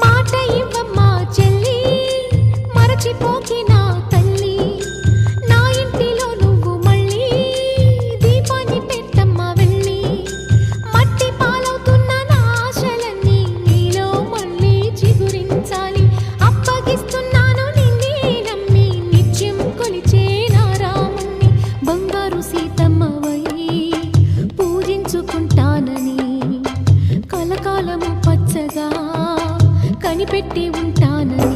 మాట ఇవ్వమ్మా చెల్లి మరచిపోకి నా తల్లి నా ఇంటిలో నువ్వు మళ్ళీ దీపాన్ని పెట్టమ్మా వెళ్ళి మట్టి పాలవుతున్న నా ఆశలన్నీ నీలో మళ్ళీ చిగురించాలి అప్పగిస్తున్నాను నిన్నే నమ్మి నిత్యం కొలిచే నా రాముణ్ణి బంగారు సీతమ్మవై పూజించుకుంటానని కలకాలము పచ్చగా కనిపెట్టి ఉంటానని